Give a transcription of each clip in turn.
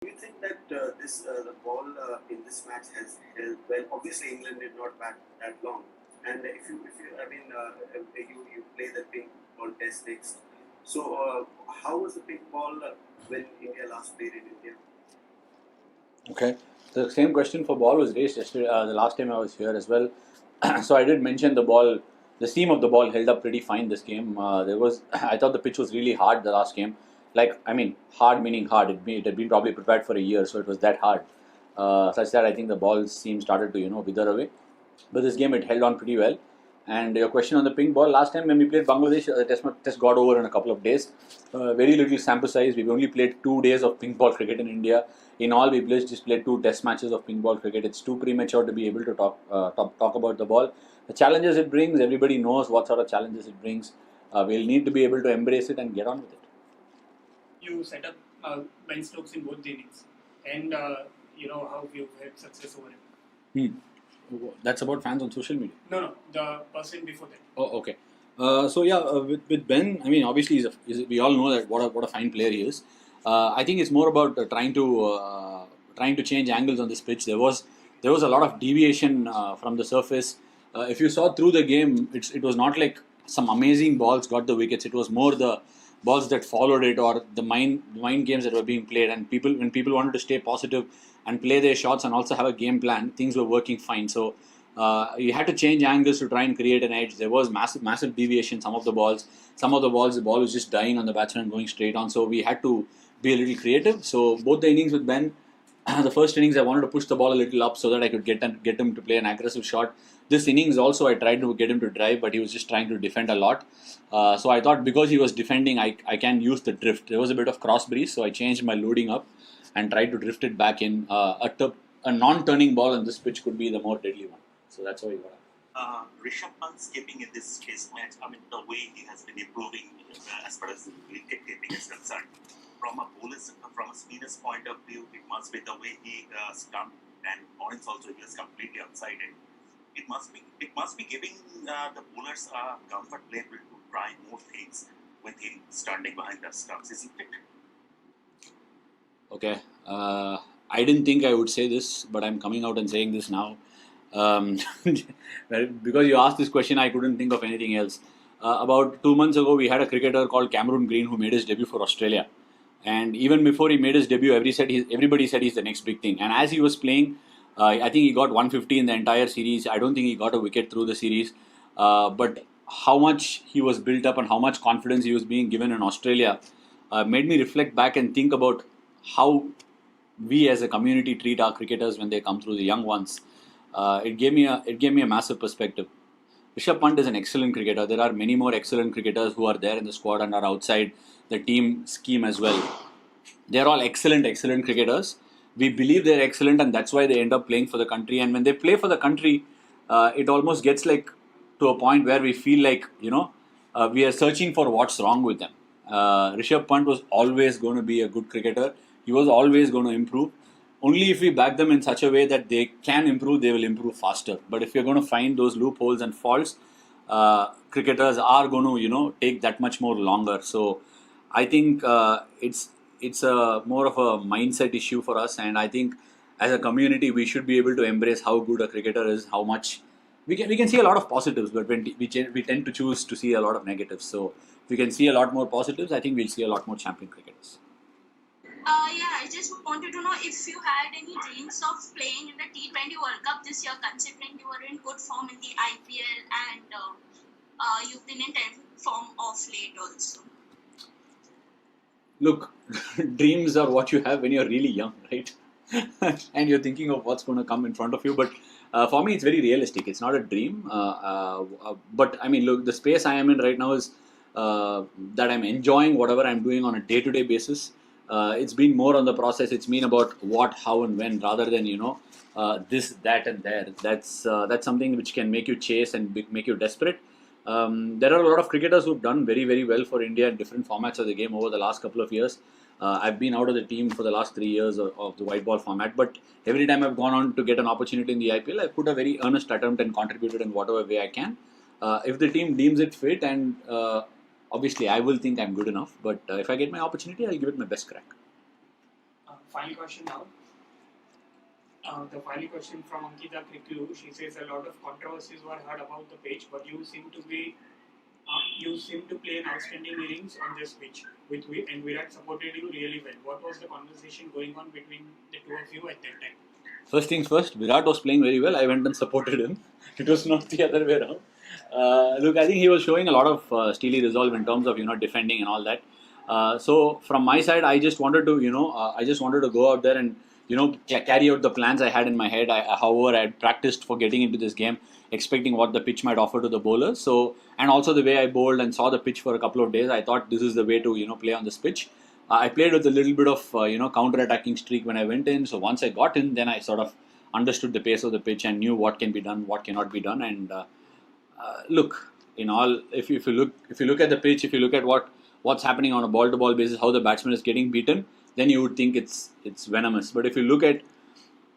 Do you think that the ball in this match has held well? Obviously, England did not bat that long, and you play the pink ball test next. So, how was the pink ball when India last played in India? Okay. The same question for ball was raised yesterday, the last time I was here as well. So I did mention the seam of the ball held up pretty fine this game. I thought the pitch was really hard the last game. Hard meaning hard. It had been probably prepared for a year, so it was that hard. Such that I think the ball seam started to wither away. But this game it held on pretty well. And your question on the pink ball, last time when we played Bangladesh, the test got over in a couple of days. Very little sample size. We've only played 2 days of pink ball cricket in India. In all, we just played 2 test matches of pink ball cricket. It's too premature to be able to talk about the ball. The challenges it brings, everybody knows what sort of challenges it brings. We'll need to be able to embrace it and get on with it. You set up Ben Stokes in both the innings, and how you've had success over him. That's about fans on social media. No, the person before that. Oh, okay. With Ben, I mean, obviously, we all know that what a fine player he is. I think it's more about trying to change angles on this pitch. There was a lot of deviation from the surface. If you saw through the game, it was not like some amazing balls got the wickets. It was more the balls that followed it, or the mind games that were being played. And when people wanted to stay positive and play their shots and also have a game plan, things were working fine. So you had to change angles to try and create an edge. There was massive deviation. Some of the balls, the ball was just dying on the batsman and going straight on. So we had to be a little creative. So both the innings with Ben, the first innings I wanted to push the ball a little up so that I could get him to play an aggressive shot. This innings also I tried to get him to drive, but he was just trying to defend a lot. So I thought because he was defending, I can use the drift. There was a bit of cross breeze, so I changed my loading up and tried to drift it back in. A non-turning ball on this pitch could be the more deadly one. So that's how he got out. Rishabh Pant's keeping in this test match, I mean, the way he has been improving as far as wicket keeping is concerned. From a spinner's point of view, it must be the way he stumped, and points also he is completely unsided. It must be giving the bowlers a comfort level to try more things with him standing behind the stumps, isn't it? Okay. I didn't think I would say this, but I'm coming out and saying this now. Because you asked this question, I couldn't think of anything else. About 2 months ago, we had a cricketer called Cameron Green who made his debut for Australia. And even before he made his debut, everybody said he's the next big thing. And as he was playing, I think he got 150 in the entire series. I don't think he got a wicket through the series. But how much he was built up and how much confidence he was being given in Australia made me reflect back and think about how we as a community treat our cricketers when they come through, the young ones. It gave me a massive perspective. Rishabh Pant is an excellent cricketer. There are many more excellent cricketers who are there in the squad and are outside the team scheme as well. They are all excellent cricketers. We believe they're excellent, and that's why they end up playing for the country. And when they play for the country, it almost gets like to a point where we feel like we are searching for what's wrong with them. Rishabh Pant was always going to be a good cricketer. He was always going to improve. Only if we back them in such a way that they can improve, they will improve faster. But if you're going to find those loopholes and faults, cricketers are going to, take that much more longer. So I think it's a more of a mindset issue for us. And I think as a community, we should be able to embrace how good a cricketer is, how much we can see a lot of positives, but when we tend to choose to see a lot of negatives. So if we can see a lot more positives, I think we'll see a lot more champion cricketers. I just wanted to know if you had any dreams of playing in the T20 World Cup this year, considering you were in good form in the IPL and you've been in form of late also. Look, dreams are what you have when you're really young, right? And you're thinking of what's going to come in front of you. But for me, it's very realistic. It's not a dream. But I mean, look, the space I am in right now is that I'm enjoying whatever I'm doing on a day-to-day basis. It's been more on the process. It's been about what, how, and when, rather than this, that, and there. That's something which can make you chase and make you desperate. There are a lot of cricketers who've done very, very well for India in different formats of the game over the last couple of years. I've been out of the team for the last 3 years of the white ball format, but every time I've gone on to get an opportunity in the IPL, I've put a very earnest attempt and contributed in whatever way I can. If the team deems it fit, and obviously I will think I'm good enough, but if I get my opportunity, I'll give it my best crack. final question now. The final question from Ankita Kriklu. She says a lot of controversies were heard about the pitch, but you seem to play an outstanding innings on this pitch, and Virat supported you really well. What was the conversation going on between the two of you at that time? First things first, Virat was playing very well. I went and supported him. It was not the other way around. Look, I think he was showing a lot of steely resolve in terms of defending and all that. So from my side, I just wanted to go out there and carry out the plans I had in my head. However, I had practiced for getting into this game, expecting what the pitch might offer to the bowlers. So, and also the way I bowled and saw the pitch for a couple of days, I thought this is the way to play on this pitch. I played with a little bit of counter-attacking streak when I went in. So once I got in, then I sort of understood the pace of the pitch and knew what can be done, what cannot be done. And look, if you look at the pitch, if you look at what's happening on a ball-to-ball basis, how the batsman is getting beaten, then you would think it's venomous. But if you look at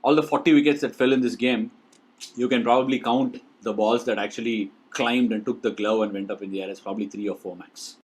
all the 40 wickets that fell in this game, you can probably count the balls that actually climbed and took the glove and went up in the air as probably 3 or 4 max.